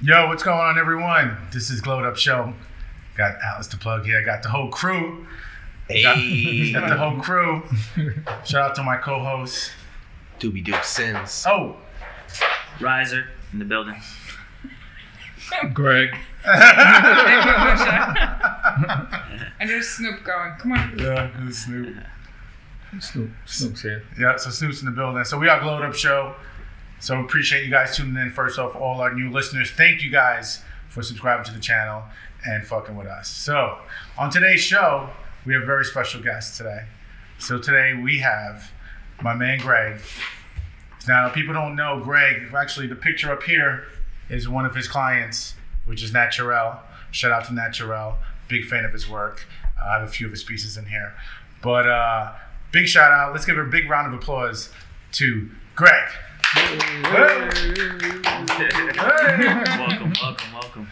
Yo, what's going on, everyone? This is Glowed Up Show. Got Alice to plug here. Got the whole crew. Got the whole crew. Shout out to my co-host. Doobie Doop Sins. Oh. Riser in the building. Greg. And there's Snoop going. Come on. Yeah, it's Snoop. Snoop's here. Yeah, so Snoop's in the building. So we are Glowed Up Show. So appreciate you guys tuning in. First off, all our new listeners, thank you guys for subscribing to the channel and fucking with us. So on today's show, we have a very special guest today. So today we have my man Greg. Now, people don't know Greg. Actually, the picture up here is one of his clients, which is Naturel. Shout out to Naturel. Big fan of his work. I have a few of his pieces in here. But big shout out. Let's give a big round of applause to Greg. Welcome.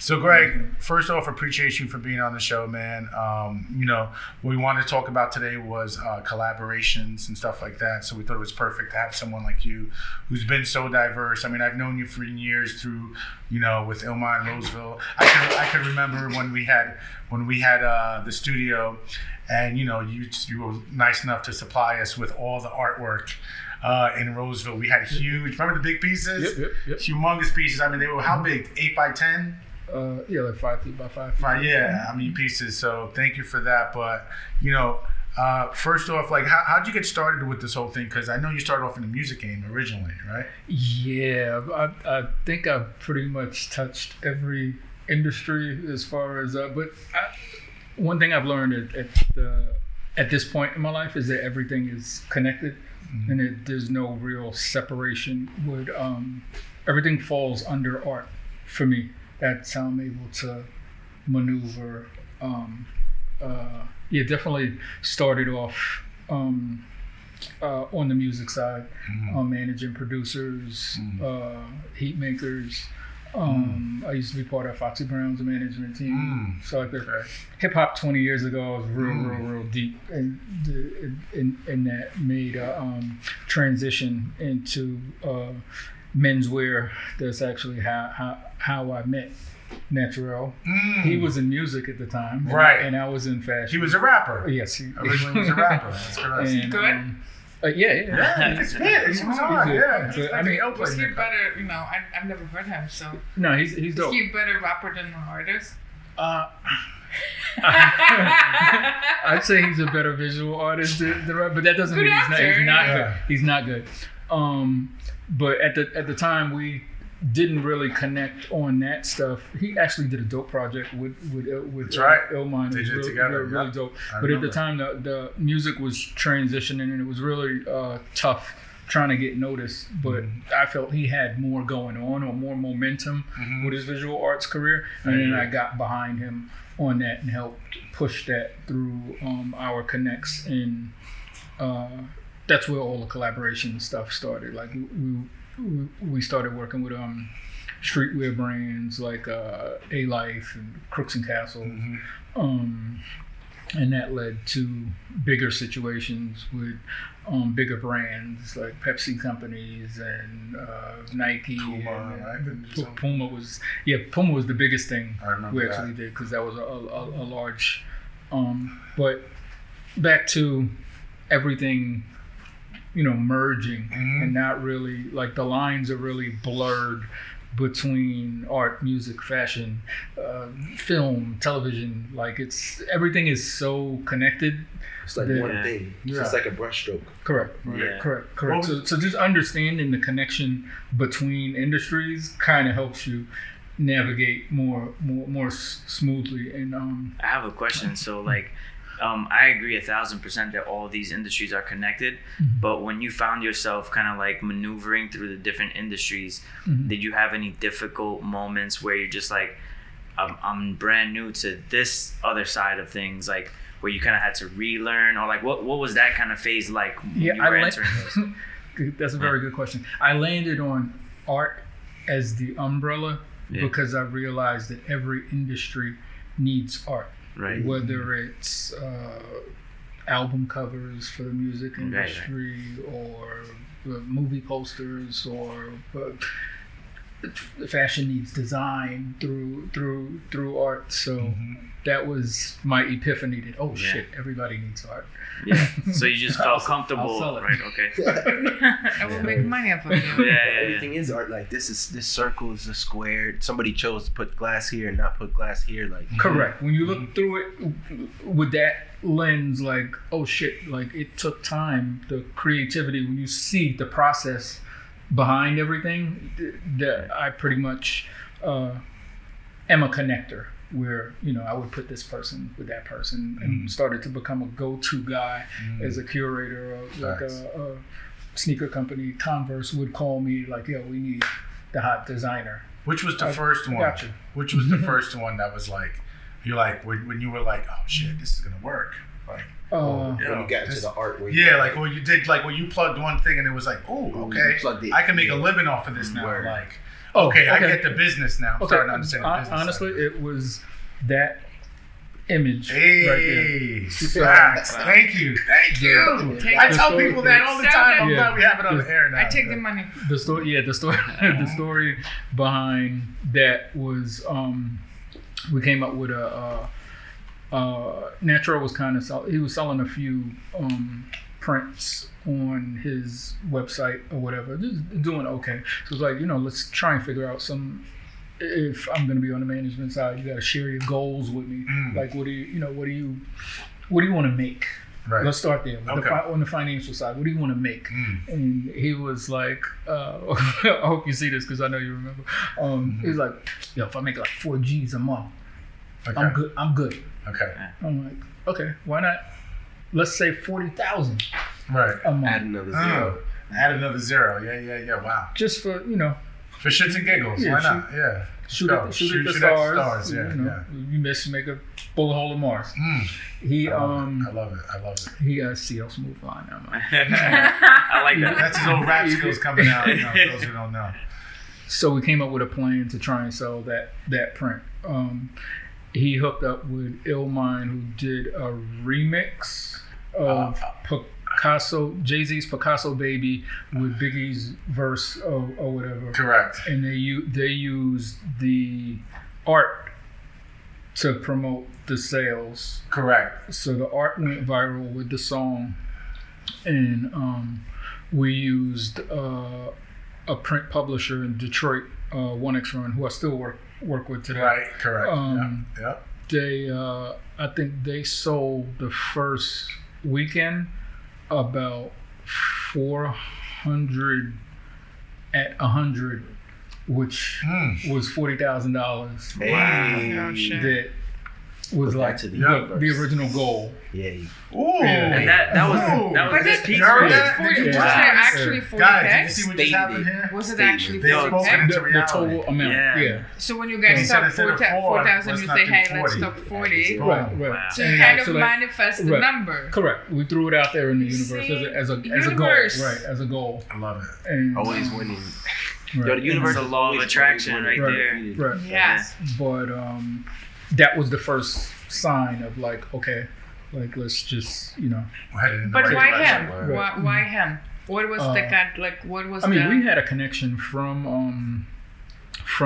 So, Greg, first off, appreciate you for being on the show, man. What we wanted to talk about today was collaborations and stuff like that. So we thought it was perfect to have someone like you who's been so diverse. I mean, I've known you for years through, with Ilma and Roseville. I can remember when we had the studio, and you were nice enough to supply us with all the artwork. In Roseville, we had huge. Remember the big pieces? Yep. Humongous pieces. I mean, they were how big? 8 by 10. Like 5 feet by 5 feet. Yeah, I mean pieces. So thank you for that. But first off, like, how'd you get started with this whole thing? Because I know you started off in the music game originally, right? Yeah, I think I've pretty much touched every industry as far as. One thing I've learned at this point in my life is that everything is connected. Mm-hmm. And there's no real separation. Everything falls under art for me. That's how I'm able to maneuver. Definitely started off on the music side, managing producers, HeatMakerz. I used to be part of Foxy Brown's management team. So like the hip hop 20 years ago, I was real deep in that. Made a transition into menswear. That's actually how I met Naturel. He was in music at the time, right? And I was in fashion. He was a rapper. Yes, he originally was a rapper. That's correct. And, good. Yeah, it's big. He was hard. Yeah, I mean, was he better? I've never heard him. So no, he's dope. Is he a better rapper than an artist? I'd say he's a better visual artist than rapper, but that doesn't mean he's not good. He's not good. But at the time we didn't really connect on that stuff. He actually did a dope project with That's right. Illmind. They did it together. Really dope. But at the time, the music was transitioning, and it was really tough trying to get noticed. But I felt he had more going on, or more momentum with his visual arts career, and then I got behind him on that and helped push that through our connects, and that's where all the collaboration stuff started. Like we started working with streetwear brands like A-Life and Crooks and Castle, and that led to bigger situations with bigger brands like Pepsi companies and Nike. Puma, right? Puma was the biggest thing we actually did, because that was a large. But back to everything, merging and not really, like, the lines are really blurred between art, music, fashion, film, television. Like, everything is so connected. It's like one thing. It's just like a brushstroke. Correct. Yeah. Correct. So just understanding the connection between industries kind of helps you navigate more smoothly. And I have a question. So, like, I agree 1,000% that all these industries are connected, but when you found yourself kind of like maneuvering through the different industries, did you have any difficult moments where you're just like, I'm brand new to this other side of things, like where you kind of had to relearn, or like what was that kind of phase like when you were entering those? That's a very good question. I landed on art as the umbrella because I realized that every industry needs art. Right. Whether it's album covers for the music industry, or movie posters, or fashion needs design through art. So that was my epiphany that shit, everybody needs art. Yeah. So you just felt comfortable, I'll sell it. right? Okay. I will make money off of you. Yeah. Everything is art. Like this circle is a square. Somebody chose to put glass here and not put glass here. Like Correct. When you look through it with that lens, like, oh shit, like it took time, the creativity, when you see the process behind everything, that I pretty much am a connector, where I would put this person with that person and started to become a go-to guy as a curator of like a sneaker company. Converse would call me like, yo, we need the hot designer. Which was the first one? Gotcha. Which was the first one that was like, you're like, when you were like, oh shit, this is gonna work. Like, when you got into the art. Like when you did, like when you plugged one thing and it was like, oh, okay, I can make a living off of this now. Word. Like, okay, I get the business now. I'm starting to understand the business. Honestly, it was that image Hey, right there. facts. Thank you. I tell people that all the time. I'm glad we have it on the air now. I take the money. The story behind that was we came up with Natural was kind of he was selling a few prints on his website or whatever, just doing okay. So it's like, let's try and figure out if I'm going to be on the management side, you got to share your goals with me. Like, what do you want to make? Right. Let's start there. On the financial side, what do you want to make? And he was like, I hope you see this because I know you remember. He was like, yo, if I make like 4 G's a month, I'm good. Okay. I'm like, okay, why not? Let's say 40,000. Right. A month. Add another zero. Add another zero. Yeah. Wow. Just for For shits and giggles. Why not? Yeah. Shoot at the stars. Yeah. You make a bullet hole in Mars. He I love it. He CL Smooth line now. I like that. That's his old rap skills coming out. For those who don't know. So we came up with a plan to try and sell that print. He hooked up with Illmind, who did a remix of Jay-Z's Picasso Baby with Biggie's verse or whatever. Correct. And they used the art to promote the sales. Correct. So the art went viral with the song, and we used a print publisher in Detroit, 1X Run, who I still work with today. Right. Correct. Yeah. They, I think they sold the first weekend about 400 at 100, which was $40,000. Hey. Oh, shit. That was Put like that to the original goal. Yeah. Ooh. And that was But this did, piece. was Yeah. it Yeah. actually 40 Guys, did you packs? see what just happened here? Was it Stated. actually They 40 spoke packs? into The reality. total amount. Yeah. So when you He guys said talk instead of 4,000, let's you not say, do hey, 40. let's talk 40. Boom. Right. Wow. So you And kind of so that- manifest the right. number. Correct. We threw it out there in the universe See? as a goal. Universe. Right, as a goal. I love it. And, Always winning. right. Yo, the universe It's a is law of always attraction winning. right Right. there. Right. Yes. But that was the first sign of like, okay, like let's just We're headed in the But right why direction. him? Why him? What was the cut? Like, what was I mean, the... we had a connection from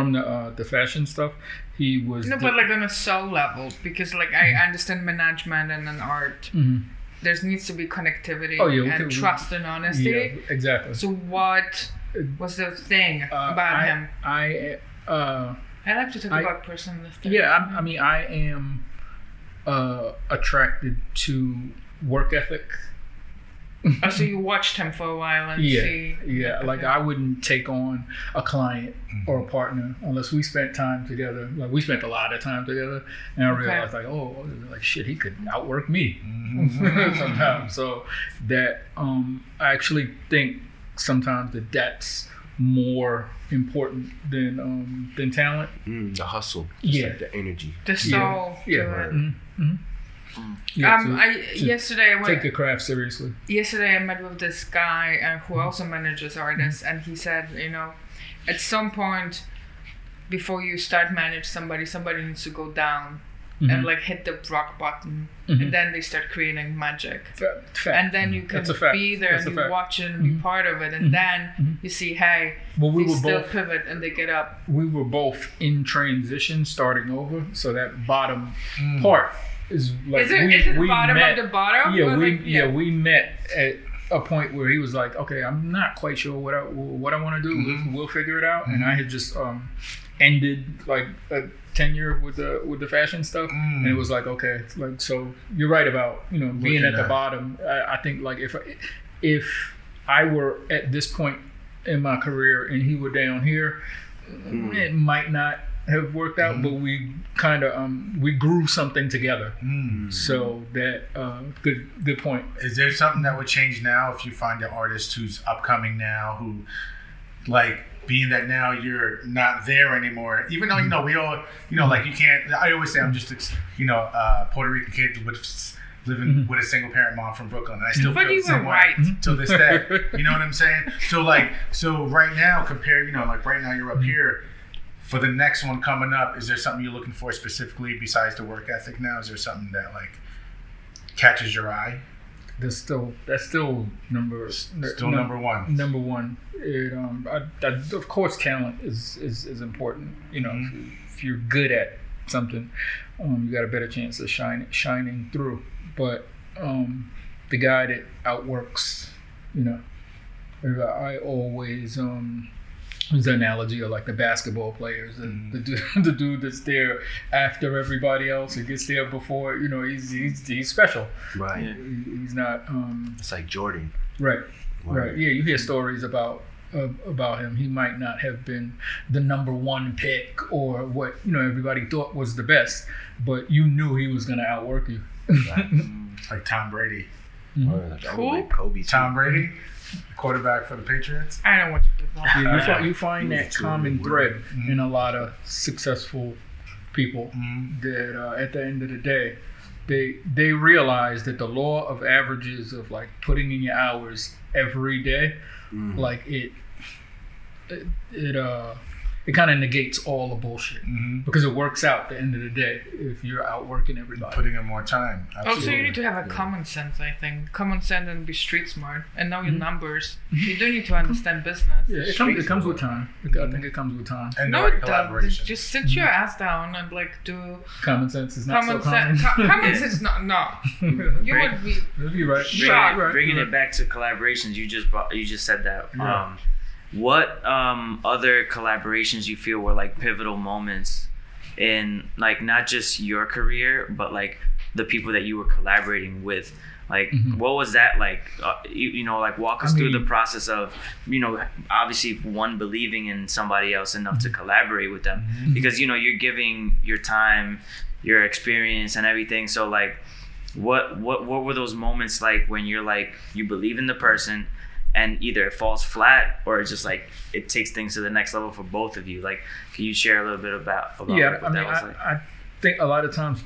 the fashion stuff. He was No, but like on a soul level, because like I understand management and then art. Mhm. There needs to be connectivity we and trust and honesty. Yeah, exactly. So what was the thing about him? I like to talk about personal stuff. yeah, I am attracted to work ethic. Oh, so you watched him for a while and Yeah, see. yeah. Like I wouldn't take on a client or a partner unless we spent time together. Like we spent a lot of time together, and I realized like shit, he could outwork me sometimes. So that I actually think sometimes that's more important than talent. The hustle. Yeah. Like the energy. The soul. Yeah. To it. Mm-hmm. Yeah, Yesterday I went. take the craft seriously. Yesterday I met with this guy who also manages artists, and he said, at some point before you start manage somebody needs to go down and like hit the rock bottom, and then they start creating magic. Fact. And then you can be there and you watch it and be part of it, and then you see, hey, we they were still both pivot and they get up. We were both in transition, starting over. So that bottom part is like Is it the bottom met, of the bottom? Yeah, Or we met at a point where he was like, okay, I'm not quite sure what I want to do. We'll figure it out. And I had just ended like a tenure with the fashion stuff, and it was like, okay, like, so you're right about being at the bottom. I think like if I were at this point in my career and he were down here, it might not have worked out, but we kind of we grew something together. So that good point. Is there something that would change now if you find an artist who's upcoming now, who like being that now you're not there anymore, even though we all like you can't, I always say I'm just Puerto Rican kid with living with a single parent mom from Brooklyn, and I still feel the same way till this day. You know what I'm saying? So right now right now you're up here. For the next one coming up, is there something you're looking for specifically besides the work ethic now? Is there something that like catches your eye? That's still number one. Number one. Of course, talent is important. If you're good at something, you got a better chance of shining through. But the guy that outworks, I always use the analogy of like the basketball players, the dude that's there after everybody else, who gets there before, he's special. Right. Yeah. He's not. It's like Jordan. Right. Right. Yeah, you hear stories about him. He might not have been the number one pick or what everybody thought was the best, but you knew he was going to outwork you. Right. Like Tom Brady. Cool. Kobe. Tom Brady, quarterback for the Patriots. I don't want to do that. Yeah, you find that common thread in a lot of successful people that at the end of the day, they realize that the law of averages of like putting in your hours every day, like it kind of negates all the bullshit because it works out at the end of the day if you're outworking everybody. Putting in more time. Absolutely. Also, you need to have a common sense, I think. Common sense and be street smart and know your numbers. You do need to understand business. Yeah, it comes with time. I think it comes with time. And no, it doesn't. Just sit your ass down and like do. Common sense is not so common. Common sense is not. No, you would be. You're right. Bringing it back to collaborations, you just said that. Yeah. What other collaborations you feel were like pivotal moments in like not just your career, but like the people that you were collaborating with? Like, what was that like? Like walk us through the process of, obviously one believing in somebody else enough to collaborate with them, because you're giving your time, your experience, and everything. So like, what were those moments like when you're like you believe in the person? And either it falls flat or it's just like it takes things to the next level for both of you. Like, can you share a little bit about what that was like? I think a lot of times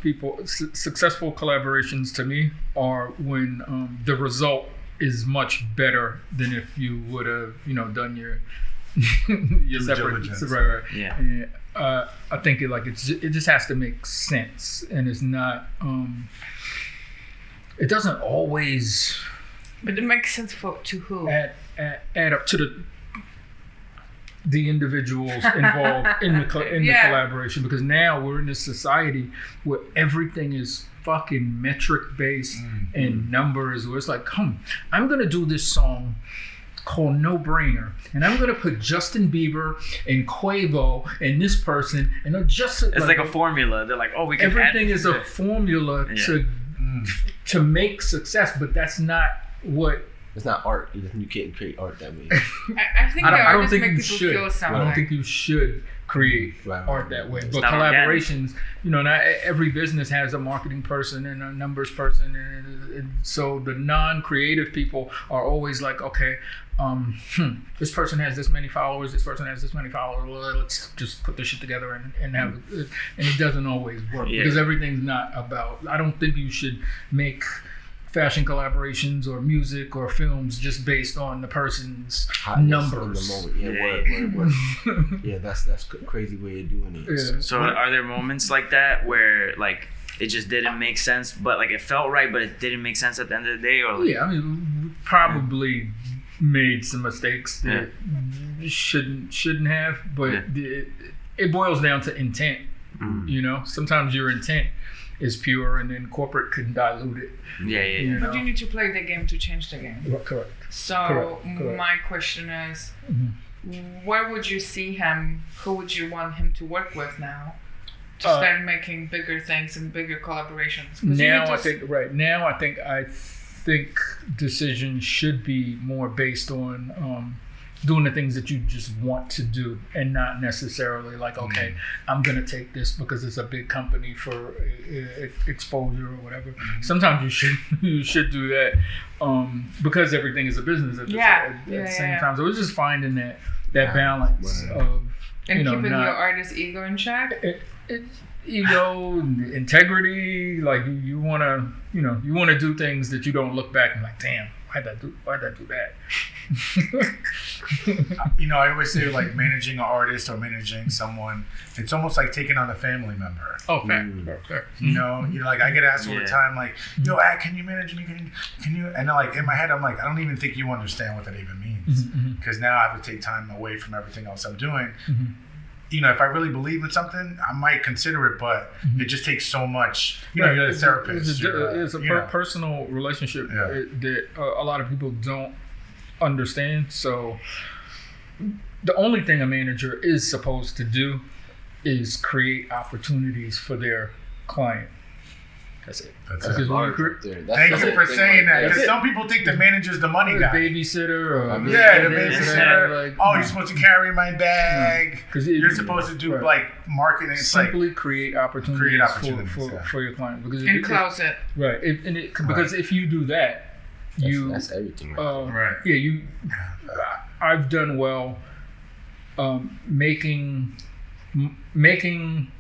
successful collaborations to me are when the result is much better than if you would have, done your separate. Right. Yeah. And, I think it just has to make sense, and it's not. It doesn't always. But it makes sense to who? Add up to the individuals involved in the collaboration, because now we're in this society where everything is fucking metric based and numbers, where it's like, I'm gonna do this song called No Brainer, and I'm gonna put Justin Bieber and Quavo and this person, and it's like a formula. They're like, we can everything is a formula to make success, but that's not what. It's not art. You can't create art that way. I think I don't think make you people should. feel something. I don't think you should create art that way. But collaborations, not every business has a marketing person and a numbers person, and so the non-creative people are always like, okay, this person has this many followers, this person has this many followers, let's just put this shit together and have it. And it doesn't always work because everything's not about. I don't think you should make fashion collaborations or music or films just based on the person's numbers. In the moment. Word. Yeah, that's crazy way of doing it. Yeah. So are there moments like that where like it just didn't make sense, but like it felt right, but it didn't make sense at the end of the day, or like, Yeah, I mean, we probably made some mistakes that shouldn't have, but it boils down to intent. You know, sometimes your intent is pure, and then corporate can dilute it. You But you need to play the game to change the game. Correct. So Correct. my question is, where would you see him? Who would you want him to work with now to start making bigger things and bigger collaborations? 'Cause I think decisions should be more based on doing the things that you just want to do, and not necessarily like, okay, I'm gonna take this because it's a big company for exposure or whatever. Sometimes you should do that because everything is a business at the same time. So it's just finding that balance of keeping your artist ego in check. Ego, integrity, like you want to do things that you don't look back and like, damn, why'd I do that? I always say like managing an artist or managing someone, it's almost like taking on a family member. Oh, fair. Like I get asked all the time, like, yo, can you manage me? Can you? And like in my head, I'm like, I don't even think you understand what that even means, because now I have to take time away from everything else I'm doing. If I really believe in something, I might consider it, but it just takes so much. You're a therapist. It's a personal relationship that a lot of people don't understand. So the only thing a manager is supposed to do is create opportunities for their client. That's it. Thank That's you for saying that, because some people think the manager's the money guy. Babysitter or the babysitter. You're supposed to carry my bag. You're supposed to do like marketing. It's simply create opportunities for your client. And close it. Right. Because if you do that, that's everything. Right. Yeah. I've done well making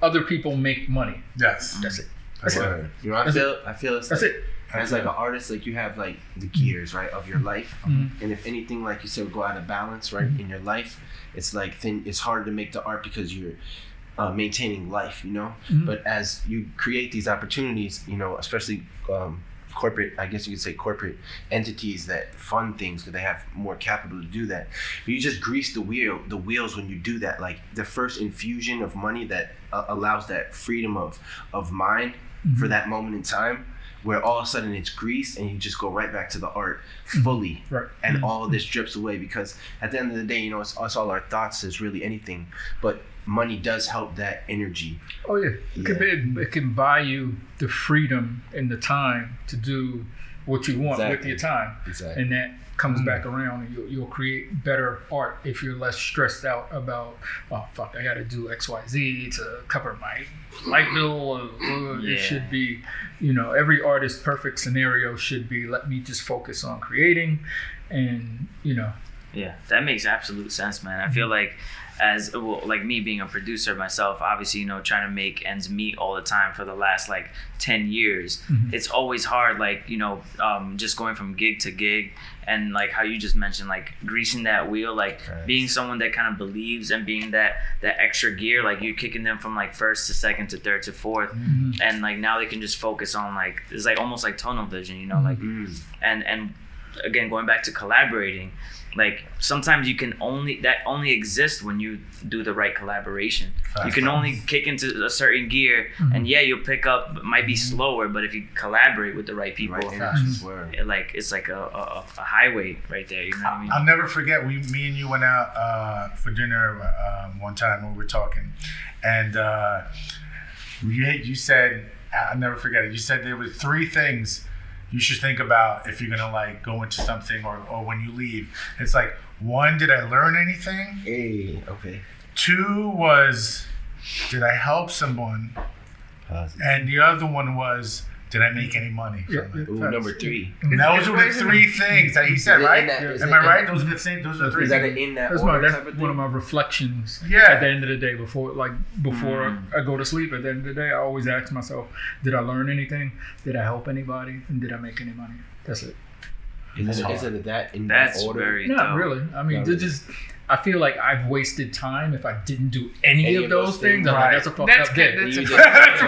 other people make money. Yes. That's it. I feel it's that's like, it. As like an artist, like you have like the gears, right, of your life, and if anything, like you said, go out of balance, right, in your life, it's like it's harder to make the art because you're maintaining life, But as you create these opportunities, especially corporate, I guess you could say corporate entities that fund things because they have more capital to do that. But you just grease the wheels when you do that. Like the first infusion of money that allows that freedom of mind for that moment in time, where all of a sudden it's greased and you just go right back to the art fully, and all of this drips away. Because at the end of the day, it's all our thoughts is really anything, but money does help that energy. Oh yeah, it can buy you the freedom and the time to do what you want with your time, and that comes back around, and you'll create better art if you're less stressed out about, oh fuck, I got to do XYZ to cover my light bill. It should be, every artist's perfect scenario should be, let me just focus on creating, and Yeah, that makes absolute sense, man. I feel like like me being a producer myself, obviously, trying to make ends meet all the time for the last like 10 years. It's always hard, like, just going from gig to gig, and like how you just mentioned, like greasing that wheel, like being someone that kind of believes, and being that extra gear, like you're kicking them from like first to second to third to fourth, and like now they can just focus on like, it's like almost like tunnel vision, like, and again, going back to collaborating, like sometimes that only exists when you do the right collaboration. You can only kick into a certain gear, and you'll pick up, might be slower, but if you collaborate with the right people, it's like a highway right there. You know what I mean? I'll never forget, me and you went out for dinner one time when we were talking, and you said, I'll never forget it. You said there were 3 things you should think about if you're gonna like go into something or when you leave. It's like, 1, did I learn anything? Hey, okay. 2 was, did I help someone? And the other one was, did I make any money from it? Ooh, number 3. And those were the 3 things that he said, right? Am I right? Those are the same. Those are the 3 Is that things. in that That's order? that's one of my reflections. Yeah. At the end of the day, before I go to sleep, at the end of the day, I always ask myself, did I learn anything? Did I help anybody? And did I make any money? That's it. Is it that in That's that order? very Not dope. really. I mean, Not they're really. just. I feel like I've wasted time if I didn't do any of those things. I'm like, Right. that's a fucked That's up good. day. That's, You a did. that's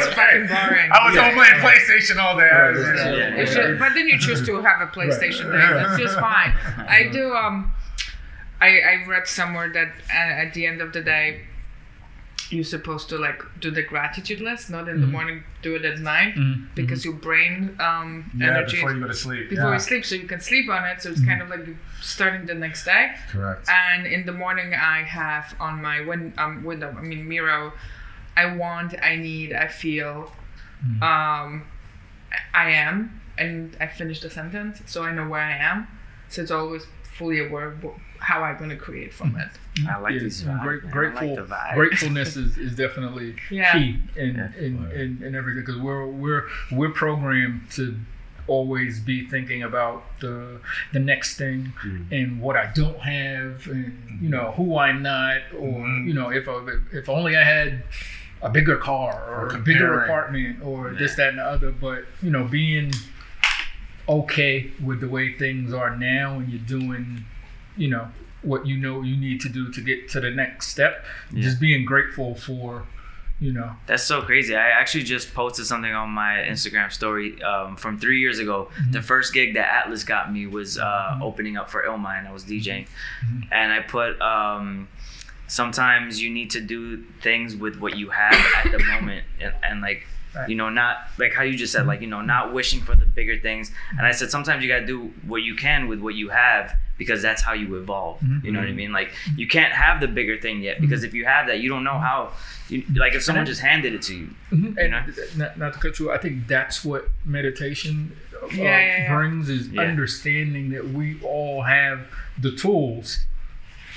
fucking boring. I was home playing PlayStation all day. Yeah. It's just- but then you choose to have a PlayStation day. That's just fine. I do. I read somewhere that at the end of the day, you're supposed to like do the gratitude list, not in the morning, do it at night, because your brain energy before you go to sleep. before you sleep, so you can sleep on it. So it's kind of like starting the next day. Correct. And in the morning, I have on my window, Miro, I want, I need, I feel, I am, and I finish the sentence, so I know where I am. So it's always fully aware of how I'm going to create from it. I like these vibes. Grateful, I like the vibe. gratefulness is definitely Yeah. key in everything, because we're programmed to always be thinking about the next thing and what I don't have, and who I'm not, or if only I had a bigger car or a bigger comparing. apartment or this, that, and the other. But being okay with the way things are now, and you're doing what you need to do to get to the next step. Just being grateful for That's so crazy. I actually just posted something on my Instagram story from 3 years ago. The first gig that Atlas got me was opening up for Illmind. I was DJing. And I put, sometimes you need to do things with what you have at the moment. And like, not like how you just said, like, not wishing for the bigger things. And I said, sometimes you got to do what you can with what you have, because that's how you evolve. You know what I mean? Like, you can't have the bigger thing yet, because if you have that, you don't know how. Like, if someone just handed it to you. And not to cut you, I think that's what meditation brings, is understanding that we all have the tools.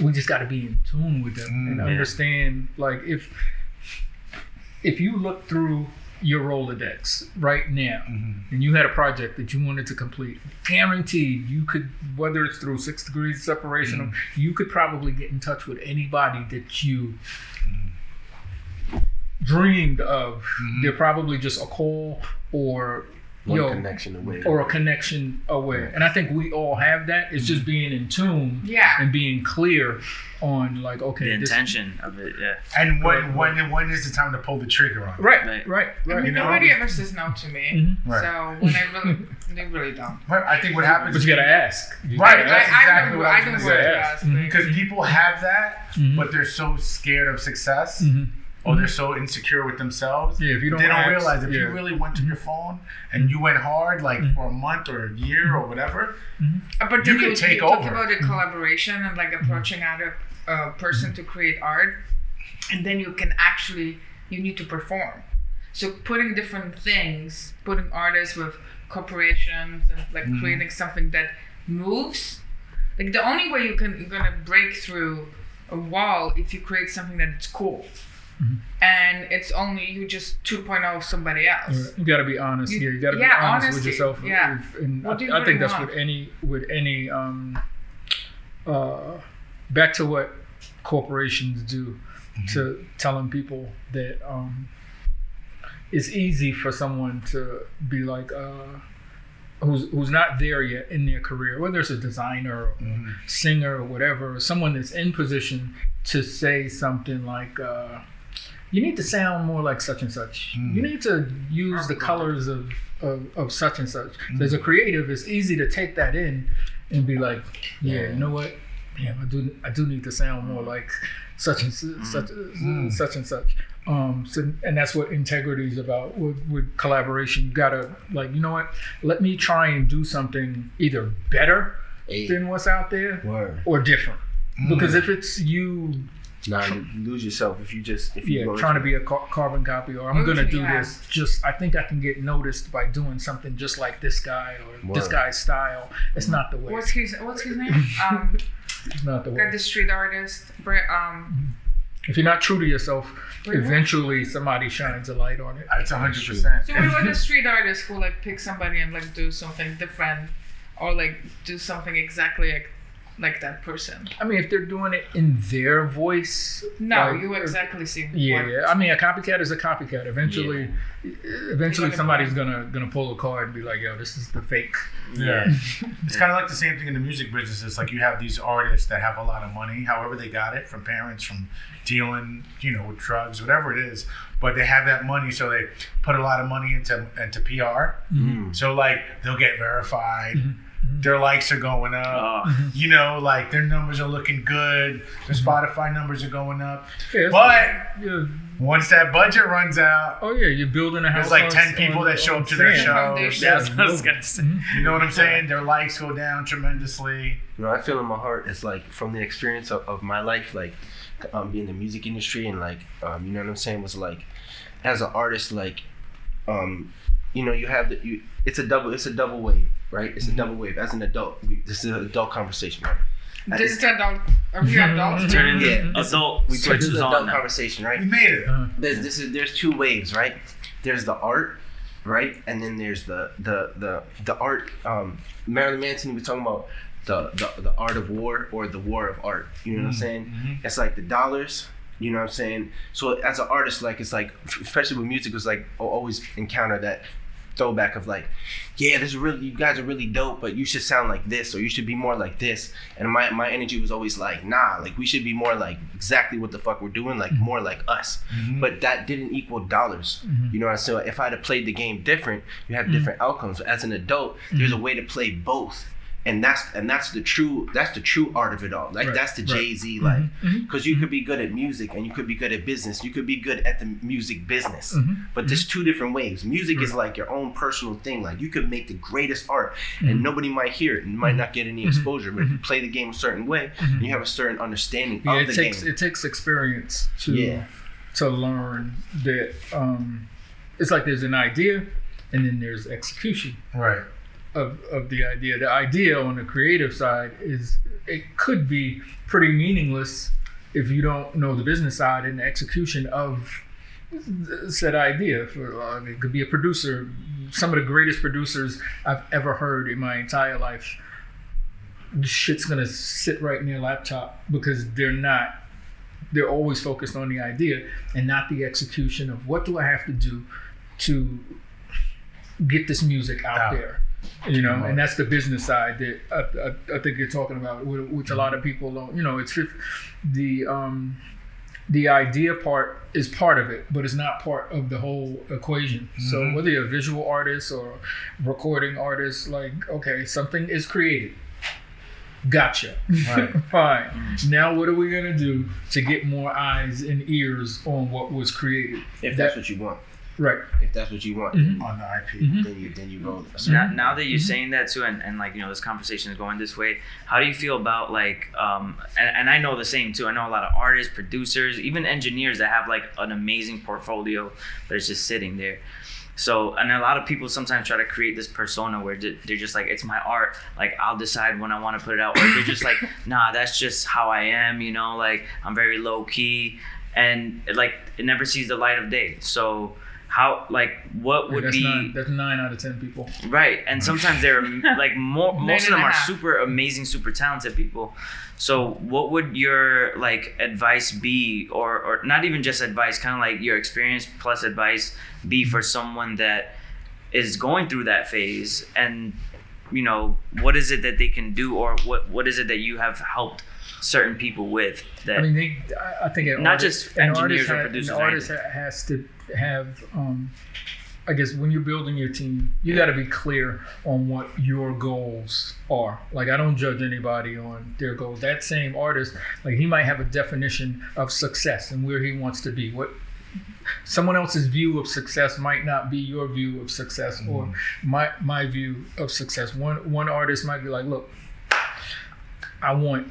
We just got to be in tune with them and understand. Like, if you look through your Rolodex right now and you had a project that you wanted to complete, guaranteed you could, whether it's through 6 degrees of separation, you could probably get in touch with anybody that you dreamed of. They're probably just a call or connection away. Or a connection away. And I think we all have that. It's just being in tune and being clear on, like, okay, The intention of it, And when is the time to pull the trigger on it? Right. I mean, nobody ever says no to me. So when they really don't. But I think what happens But you gotta ask. Right, that's exactly what I was I don't gonna work say. fast. Because people have that, but they're so scared of success, or they're so insecure with themselves. Yeah, if you don't they don't ask, realize if you really went to your phone and you went hard, like for a month or a year or whatever, But you then can you take talk over. about a collaboration and like approaching other person to create art, and then you need to perform. So putting different things, putting artists with corporations and like creating something that moves. Like, the only way you're gonna break through a wall if you create something that's cool. And it's only you just 2.0 of somebody else. You gotta be honest. You gotta be honest with yourself. And What do you I think really that's want? with any back to what corporations do, to telling people that it's easy for someone to be like who's not there yet in their career, whether it's a designer or singer or whatever, someone that's in position to say something like, you need to sound more like such and such. You need to use the colors of such and such. So as a creative, it's easy to take that in and be like, you know what? Yeah, I do need to sound more like such and such and such. And that's what integrity is about with collaboration. You gotta, like, you know what? Let me try and do something either better than what's out there or different. Because if it's you, you lose yourself if you trying to be a carbon copy, or I'm gonna do this. I think I can get noticed by doing something just like this guy or this guy's style. It's not the way. What's his name? It's not the way. Got the street artist. If you're not true to yourself, eventually somebody shines a light on it. It's 100%. So what about the street artist who like pick somebody and like do something different, or like do something exactly like like that person. I mean, if they're doing it in their voice, No, like, you exactly see. Yeah. I mean, a copycat is a copycat. Eventually, somebody's gonna pull a card and be like, "Yo, this is the fake." Yeah. It's kind of like the same thing in the music business. It's like you have these artists that have a lot of money, however they got it, from parents, from dealing, with drugs, whatever it is. But they have that money, so they put a lot of money into PR. Mm. So like they'll get verified. Their likes are going up. Like their numbers are looking good. Their Spotify numbers are going up. Yeah, But once that budget runs out, you're building a house. there's like 10 people that show up to their show. That's what I was gonna say. You know what I'm saying? Their likes go down tremendously. I feel in my heart, it's like from the experience of my life, like being in the music industry and like, you know what I'm saying, was like, as an artist, like, you have it's a double wave, right? It's a double wave. As an adult, this is an adult conversation, right? This is adult. Are we adults? Turning Yeah. adult This switches is an on adult now. conversation, right? We made it. There's two waves, right? There's the art, right? And then there's the art. Marilyn Manson was talking about the art of war or the war of art. You know what I'm saying? It's like the dollars. You know what I'm saying? So as an artist, like it's like, especially with music, it's like I'll always encounter that throwback of like, yeah, you guys are really dope, but you should sound like this, or you should be more like this. And my energy was always like, nah, like we should be more like exactly what the fuck we're doing, like more like us. But that didn't equal dollars. You know what I'm saying? So if I'd have played the game different, you have different outcomes. As an adult, there's a way to play both. And that's the true art of it all. Like that's the Jay-Z life. Because you could be good at music and you could be good at business. You could be good at the music business. But there's two different ways. Music is like your own personal thing. Like you could make the greatest art and nobody might hear it and might not get any exposure. But if you play the game a certain way, and you have a certain understanding of the game. It takes experience to learn that it's like there's an idea and then there's execution. Right. Of the idea. The idea on the creative side it could be pretty meaningless if you don't know the business side and the execution of said idea. It could be a producer. Some of the greatest producers I've ever heard in my entire life, shit's gonna sit right in their laptop because they're always focused on the idea and not the execution of what do I have to do to get this music out there. And that's the business side that I think you're talking about, which a lot of people don't. It's the idea part is part of it, but it's not part of the whole equation. So whether you're a visual artist or recording artist, like, okay, something is created. Gotcha. Right. Fine. Now what are we gonna do to get more eyes and ears on what was created? If that's what you want. Right. If that's what you want on the IP, then you roll. Now that you're saying that too, and like this conversation is going this way, how do you feel about like and I know the same too. I know a lot of artists, producers, even engineers that have like an amazing portfolio, but it's just sitting there. So, and a lot of people sometimes try to create this persona where they're just like, it's my art, like I'll decide when I want to put it out, or they're just like, nah, that's just how I am, like I'm very low key, and like it never sees the light of day. So how, like, what would be that's 9 out of 10 people, right? And sometimes they're like most of them are super amazing, super talented people. So what would your like advice be, or not even just advice, kind of like your experience plus advice be for someone that is going through that phase, and what is it that they can do, or what is it that you have helped certain people with? That I think not just engineers or producers. An artist has to have, I guess, when you're building your team, you got to be clear on what your goals are. Like, I don't judge anybody on their goals. That same artist, like, he might have a definition of success and where he wants to be. What someone else's view of success might not be your view of success, or my view of success. One artist might be like, look, I want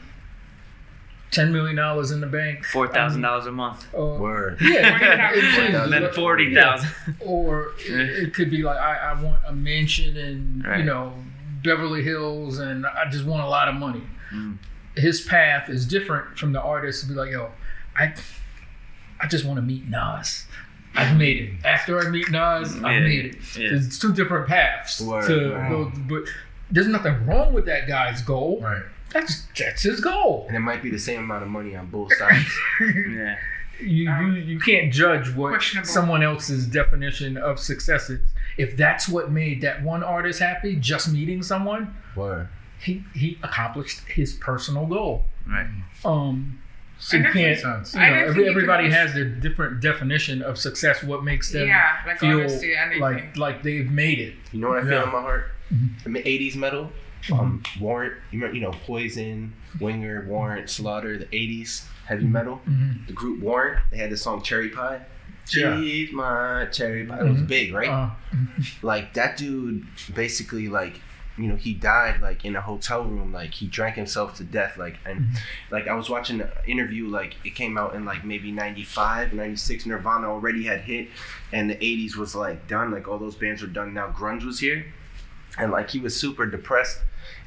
$10 million in the bank, $4,000 a month. Word. Yeah, and then $40,000. Yeah. Or it could be like, I want a mansion in Beverly Hills, and I just want a lot of money. His path is different from the artist to be like, yo, I just want to meet Nas. I've made it. After I meet Nas, I've made it. Yeah. It's two different paths to go, but there's nothing wrong with that guy's goal. Right. That's his goal. And it might be the same amount of money on both sides. Yeah. You can't judge what Questionable. someone else's definition of success is. If that's what made that one artist happy, just meeting someone, Word. he accomplished his personal goal. Right. So you can't. Sense. You know, I don't think you everybody can- has their different definition of success. What makes them like feel honesty, anything. like they've made it. You know what I feel Yeah. in my heart? The 80s metal. Warrant, you know, Poison, Winger, Warrant, Slaughter, the 80s heavy metal. The group Warrant, they had the song Cherry Pie. Yeah. She's my cherry pie. It was big, right? Mm-hmm. Like that dude basically like, you know, he died like in a hotel room, like he drank himself to death, like, and like I was watching an interview, like it came out in like maybe 95, 96, Nirvana already had hit, and the 80s was like done, like all those bands were done, now grunge was here, and like he was super depressed,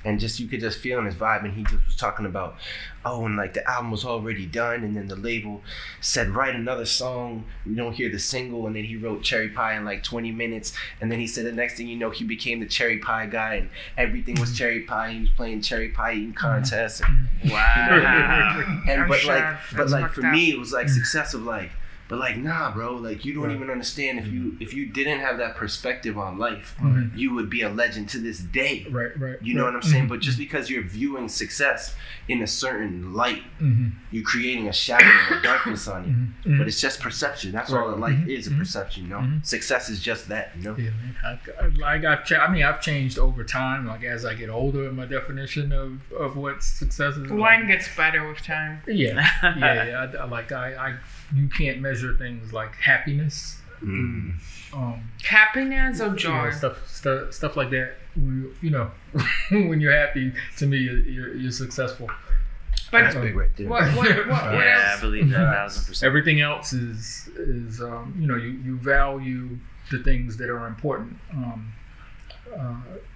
and just you could just feel in his vibe, and he just was talking about, oh, and like the album was already done, and then the label said write another song, you don't hear the single, and then he wrote Cherry Pie in like 20 minutes, and then he said the next thing you know he became the Cherry Pie guy, and everything was Cherry Pie. He was playing Cherry Pie eating contests, and, Wow. and I'm but sure like that's for fucked up. me it was like success of like, but like nah bro, like you don't even understand, if you didn't have that perspective on life, you would be a legend to this day. Right. You know what I'm saying? But just because you're viewing success in a certain light, you're creating a shadow and a darkness on you. But it's just perception. That's all that life is, a perception, you know? Success is just that, you know? Yeah, man. I've changed over time. Like as I get older, my definition of what success is. Wine gets better with time. Yeah. I you can't measure things like happiness, Happiness or joy? you know, stuff like that. You know, when you're happy, to me, you're successful. But That's big right there. what Yeah, I else? believe that 1000%. Everything else is you know, you value the things that are important.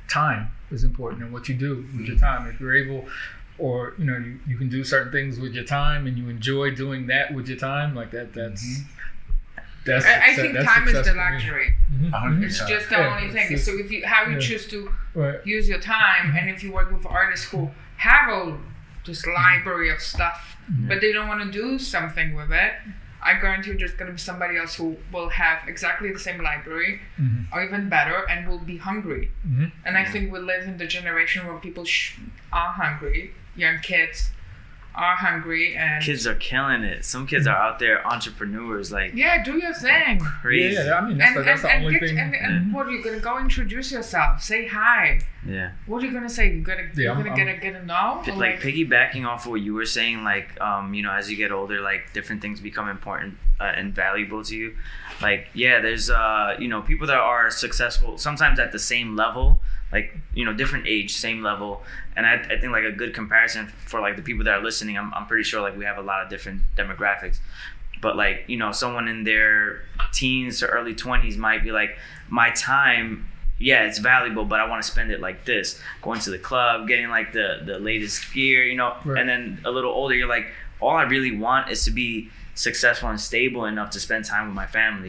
Time is important, and what you do with your time. If you're able, or you know, you can do certain things with your time, and you enjoy doing that with your time, like that. That's I think that's time is success the for me. luxury. 100%. It's just the Yeah, only it's thing. just- So if you how you yeah. choose to Right. use your time, and if you work with artists who have this library of stuff, but they don't want to do something with it, I guarantee you there's going to be somebody else who will have exactly the same library, or even better, and will be hungry. And I think we live in the generation where people are hungry, young kids are hungry, and Kids are killing it. Some kids are out there entrepreneurs, like yeah, do your thing. crazy. Yeah, I mean that's the only thing. And what are you gonna go introduce yourself? Say hi. Yeah. What are you gonna say? You're gonna I'm- get a no? Or Like piggybacking off of what you were saying, like you know, as you get older, like different things become important and valuable to you. Like yeah, there's you know, people that are successful sometimes at the same level, like you know, different age, same level. And I think like a good comparison for like the people that are listening, I'm pretty sure like we have a lot of different demographics. But like, you know, someone in their teens to early 20s might be like, my time, yeah, it's valuable, but I want to spend it like this, going to the club, getting like the latest gear, you know. Right. And then a little older, you're like, all I really want is to be successful and stable enough to spend time with my family.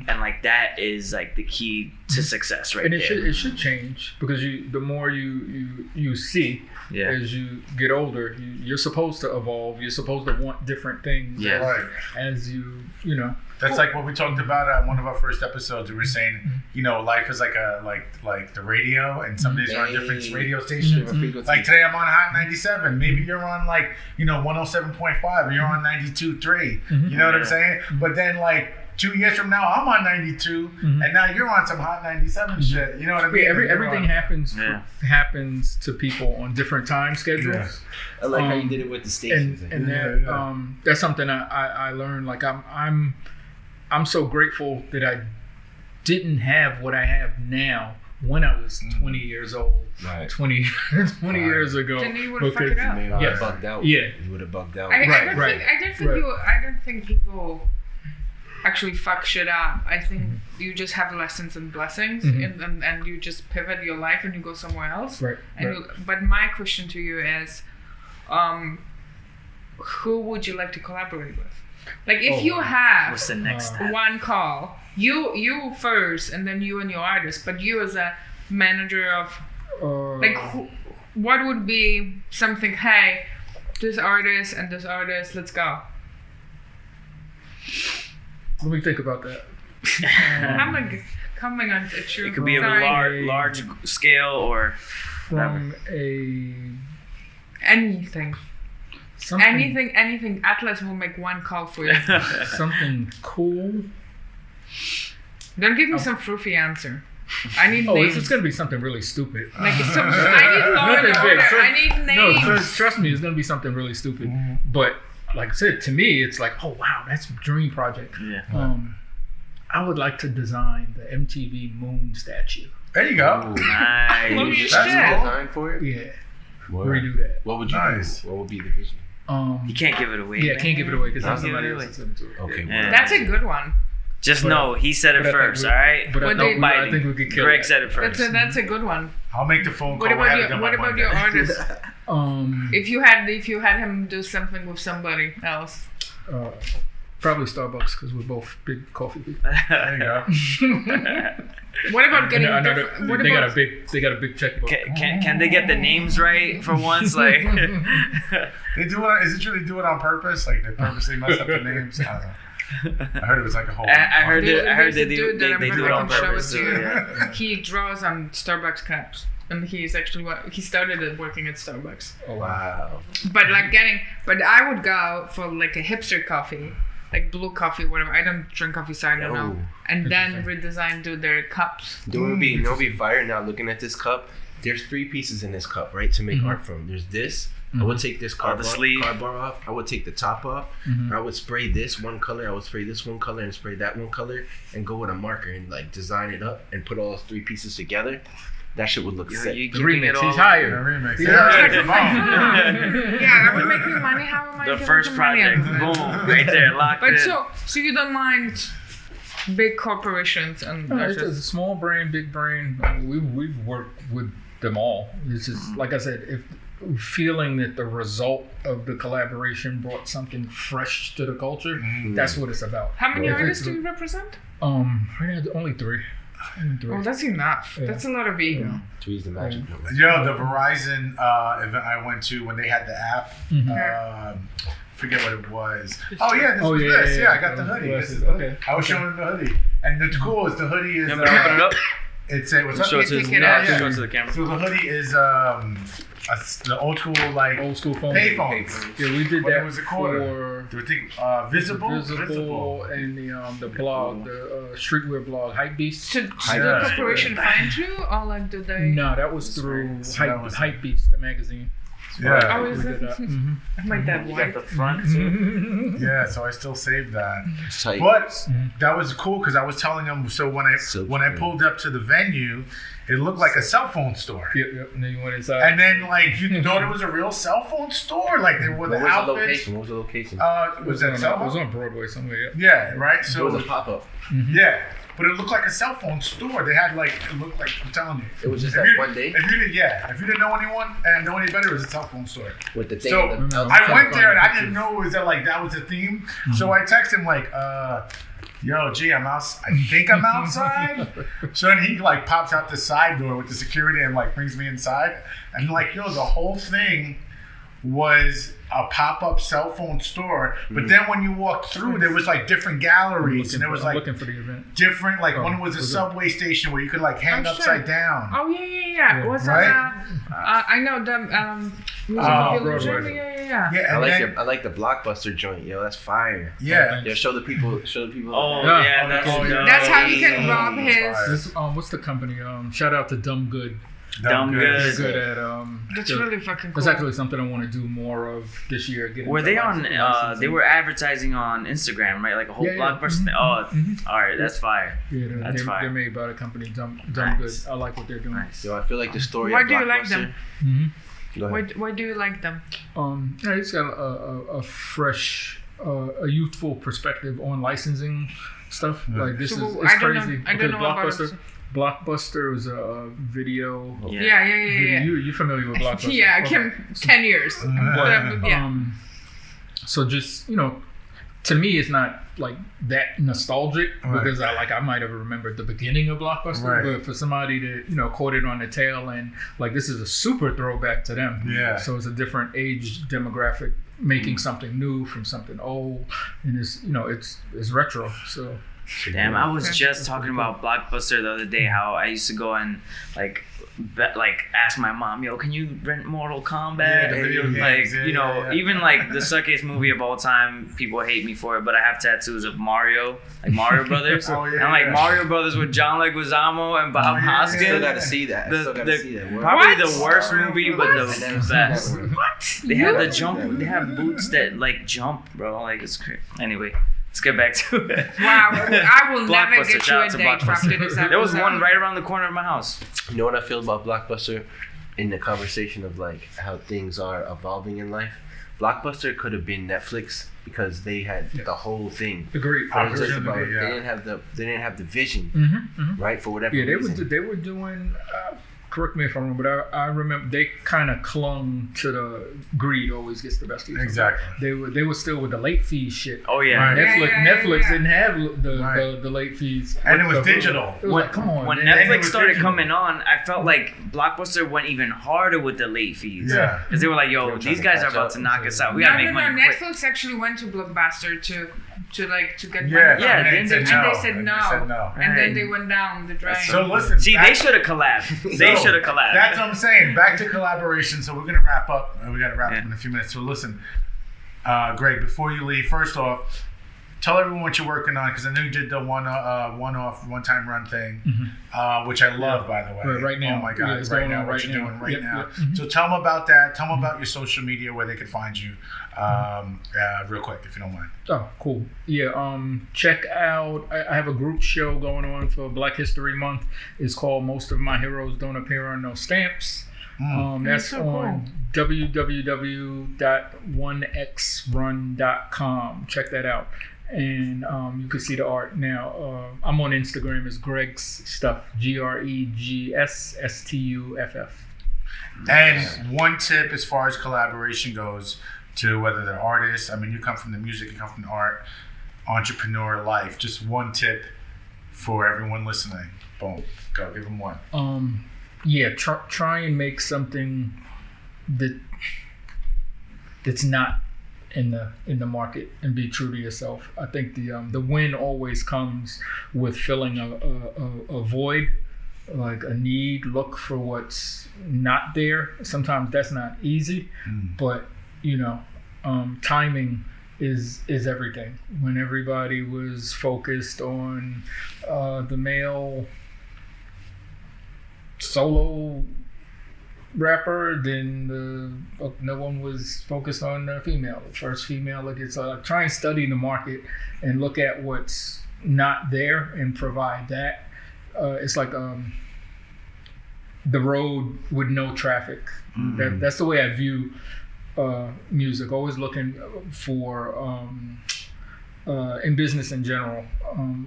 And like that is like the key to success right And there. it should change, because the more you see Yeah. as you get older, you're supposed to evolve. You're supposed to want different things. Yeah. Right. As you know. That's like what we talked about at one of our first episodes. We were saying, you know, life is like the radio, and some days you're on different radio stations. Like today I'm on Hot 97. Maybe you're on like, you know, 107.5, or you're on 92.3. You know what I'm saying? But then like 2 years from now, I'm on 92, and now you're on some Hot 97 shit. You know what I mean? Yeah, You're everything on- happens to people on different time schedules. I like how you did it with the stations. And that's something I learned. Like I'm so grateful that I didn't have what I have now when I was 20 years old. Right. 20 years ago. Then you would fuck it up. You would Yes. have bugged out. Yeah. You would have bugged out. I don't think people actually fuck shit up. I think you just have lessons and blessings, and you just pivot your life and you go somewhere else. Right. But my question to you is, who would you like to collaborate with? Like if you have What's the next step? one call, you first, and then you and your artist, but you as a manager of like what would be something? Hey, this artist and this artist, let's go. Let me think about that. I'm like coming on to true. It could be of a large scale or From a anything. something, Anything. Atlas will make one call for you. something cool. Don't give me some froofy answer. I need Oh, names. it's gonna be something really stupid. Like I need law and Nothing big. order. I need No, names. trust me, it's gonna be something really stupid. But like I said, to me, it's like, oh wow, that's a dream project. Yeah. I would like to design the MTV Moon statue. There you go. Nice. Look at That's shit. design for it. Yeah, What? redo that. What would you Nice. do? What would be the vision? You can't give it away. Yeah, man. can't give it away because Can't that's give somebody it else away. that's into it. Okay. Yeah. That's a good one. Just But know he said it but I think first, we- all right? But I What think, they- I think we could kill Greg that. said it first. That's a good one. I'll make the phone call. What We'll have it about done what by about Monday. your artist? If you had him do something with somebody else. Probably Starbucks because we're both big coffee people. There you go. What about getting I know different? What they about got a big checkbook. Can they get the names right for once? Like, They do it. Is it true they do it on purpose? Like they purposely mess up the names? I don't know. I heard it was like a whole. I heard There's they a dude that I'm do it gonna on show it purpose. to So, you. yeah. He draws on Starbucks cups, and he's actually he started working at Starbucks. Oh wow. Wow. But but I would go for like a hipster coffee, like blue coffee, whatever. I don't drink coffee, so I don't know. And then redesign their cups. It would be fire. Now looking at this cup, there's 3 pieces in this cup, right, to make art from. There's this. I would take this the sleeve. cardboard off. I would take the top off. I would spray this one color. I would spray this one color and spray that one color and go with a marker and like design it up and put all those 3 pieces together. That shit would look Yo, sick. you The giving it remix, all he's The hired. remix. Yeah. Yeah, come on. Yeah, that would make me money. How am I The gonna first make money project, out of it? boom, right there, locked But in. so you don't mind big corporations and No, that's it's a just, small brain, big brain. I mean, we've worked with them all. It's just like I said, if feeling that the result of the collaboration brought something fresh to the culture, that's what it's about. how many If artists it's- do you represent? Right now, only 3. Oh, that's enough. Yeah. That's a lot of ego. 3's the magic number. Yo, the Verizon event I went to when they had the app. Forget what it was. Oh yeah, this was this. Yeah, I got the hoodie. This is Okay. I was showing him the hoodie, and the cool is the hoodie is. You want me to open it up? It's a what's up? Show it to Take the, it out. show it to the camera. So the hoodie is the old school like Old school phone. payphones. Yeah, we did What that was it for Do we think visible? Visible and the blog, the streetwear blog, Hypebeast. Should Yeah. the corporation find you or like do they? No, that was through So that was- Hypebeast, the magazine. Yeah, Oh, We is did it? that. I like that You white. got the front too. yeah. So I still saved that. It's tight. But that was cool because I was telling them. So when I pulled up to the venue, it looked like a cell phone store. Yep. And then you went inside. And then like you thought it was a real cell phone store. Like they were What the was the outfits. location? What was the location? Was that it Soho? was on Broadway somewhere. Yeah, right. It So was a pop-up. yeah, but it looked like a cell phone store. They had like it looked like I'm telling you. It was just If that you- one day If you didn't know anyone and know any better, it was a cell phone store. with the thing. So on the I went there and I didn't know it was that that was the theme. So I texted him like, yo, gee, I'm out. I think I'm outside. So then he like pops out the side door with the security and like brings me inside. And like, yo, the whole thing was a pop-up cell phone store. But then when you walked through, there was like different galleries and there was I'm like looking for the event. different. Like Oh, one was a was it- subway station where you could like hang Oh, upside shit. down. Oh yeah. Was Right? that? I know them. Music Village. Broadway. Yeah. Yeah, and then, I like the Blockbuster joint, yo. That's fire. yeah. Yeah, show the people. Oh Yeah. yeah, that's Oh, yeah. That's how you can dope. rob his. This, what's the company? Shout out to Dumb Good. Dumb They're Good. good at That's they're- really fucking cool. That's actually something I want to do more of this year. Get Were into they on? licensing. They were advertising on Instagram, right? Like a whole Yeah, yeah. Blockbuster thing. Oh, all right, that's fire. Yeah, That's fire. they're made by the company Dumb Nice. Good. I like what they're doing. Nice. Yo, I feel like the story Why of do you like Blockbuster. them? Mm-hmm. Go ahead. Why do you like them? Yeah, it's got a fresh, a youthful perspective on licensing stuff. Yeah. Like this So, is I it's don't know- crazy. I don't because know about it. Blockbuster was a video. Yeah. Yeah. You're familiar with Blockbuster? Yeah, Okay. 10 years. Yeah. Yeah. So just to me, it's not like that nostalgic Right. because I might have remembered the beginning of Blockbuster, Right. but for somebody to caught it on the tail end, like this is a super throwback to them. Yeah. So it's a different age demographic making something new from something old, and it's retro. So Damn, I was just talking about Blockbuster the other day. How I used to go and ask my mom, "Yo, can you rent Mortal Kombat?" Yeah, the video games. Yeah. Even like the suckiest movie of all time. People hate me for it, but I have tattoos of Mario, like Mario Brothers. Oh, yeah, and like yeah. Mario Brothers with John Leguizamo and Bob Hoskins. Still gotta see that. Probably the worst movie, but I've never the seen best. that one. What? They have the jump. They have boots that like jump, bro. Like it's crazy. Anyway, let's get back to it. Wow, I will never Blockbuster, get you shout a out to date after Blockbuster. this episode. There was one right around the corner of my house. You know what I feel about Blockbuster in the conversation of like how things are evolving in life? Blockbuster could have been Netflix because they had the whole thing. agreed. It was just about, Opportunity, yeah. they didn't have the vision, right? For whatever Yeah, reason. they were doing. Correct me if I'm wrong, but I remember they kind of clung to the greed always gets the best of you. Exactly. They were still with the late fees shit. Oh yeah. Right. Netflix Yeah. didn't have Right. the late fees, And it was The- digital. It was like, come on, When man. it Netflix was started digital. coming on, I felt like Blockbuster went even harder with the late fees. Yeah. Because they were like, They "Yo, were these trying to guys are catch about up. to knock us out. We gotta make money quick." Netflix actually went to Blockbuster to get money. Yeah, Yeah, and then they they- said no. and they said no. And then Right. they went down the drain. So listen. See, back- they should have collabed. They So, should have collabed. That's what I'm saying. Back to collaboration. So we're gonna wrap up. We gotta wrap up in a few minutes. So listen, Greg, before you leave, first off, tell everyone what you're working on because I know you did the one-time run thing, which I love, by the way. Right now. Oh my God! Yeah, it's right going now, on what right you're now. doing right Yep, now. yep. Mhm. So tell them about that. Tell them about your social media where they can find you, real quick, if you don't mind. Oh, cool. Yeah, check out, I have a group show going on for Black History Month. It's called Most of My Heroes Don't Appear on No Stamps. That's That's so on www.onexrun.com. Check that out. And you can see the art now. I'm on Instagram as Greg's Stuff, GreggSstuff. And one tip as far as collaboration goes to whether they're artists, I mean, you come from the music, you come from the art, entrepreneur life. Just one tip for everyone listening. Boom. Go, give them one. Yeah, try and make something that's not in the market and be true to yourself. I think the win always comes with filling a void, like a need. Look for what's not there. Sometimes that's not easy, but timing is everything. When everybody was focused on the male solo rapper, then no one was focused on the female. The first female. Try and study the market and look at what's not there and provide that. It's like the road with no traffic. That's the way I view music. Always looking for in business in general,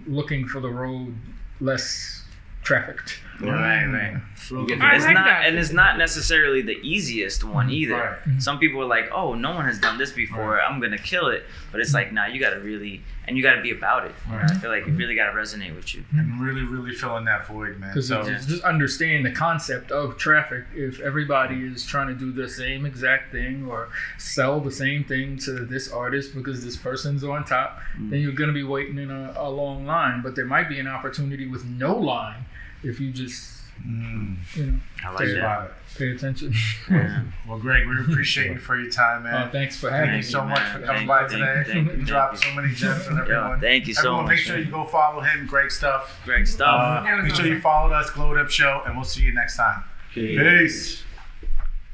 looking for the road less trafficked. Right. It's not necessarily the easiest one either. Right. Some people are like, "Oh, no one has done this before. Right. I'm gonna kill it." But it's like, nah, you gotta really, and you gotta be about it. Right. I feel like it really gotta resonate with you. And really, really filling that void, man. Because So, just understand the concept of traffic. If everybody is trying to do the same exact thing or sell the same thing to this artist because this person's on top, then you're going to be waiting in a long line. But there might be an opportunity with no line if you just, I like think that. about it. pay attention. Yeah. Well, Greg, we appreciate you for your time, man. Thanks for Thank having you me. so much for coming Thank by you, today. thank you, You dropped thank so many gems on Yo, everyone. thank you so Everyone, much. make sure you go follow him, Greg Stuff. Greg Stuff. That was Make sure you awesome. followed us, Glowed Up Show, and we'll see you next time. Peace.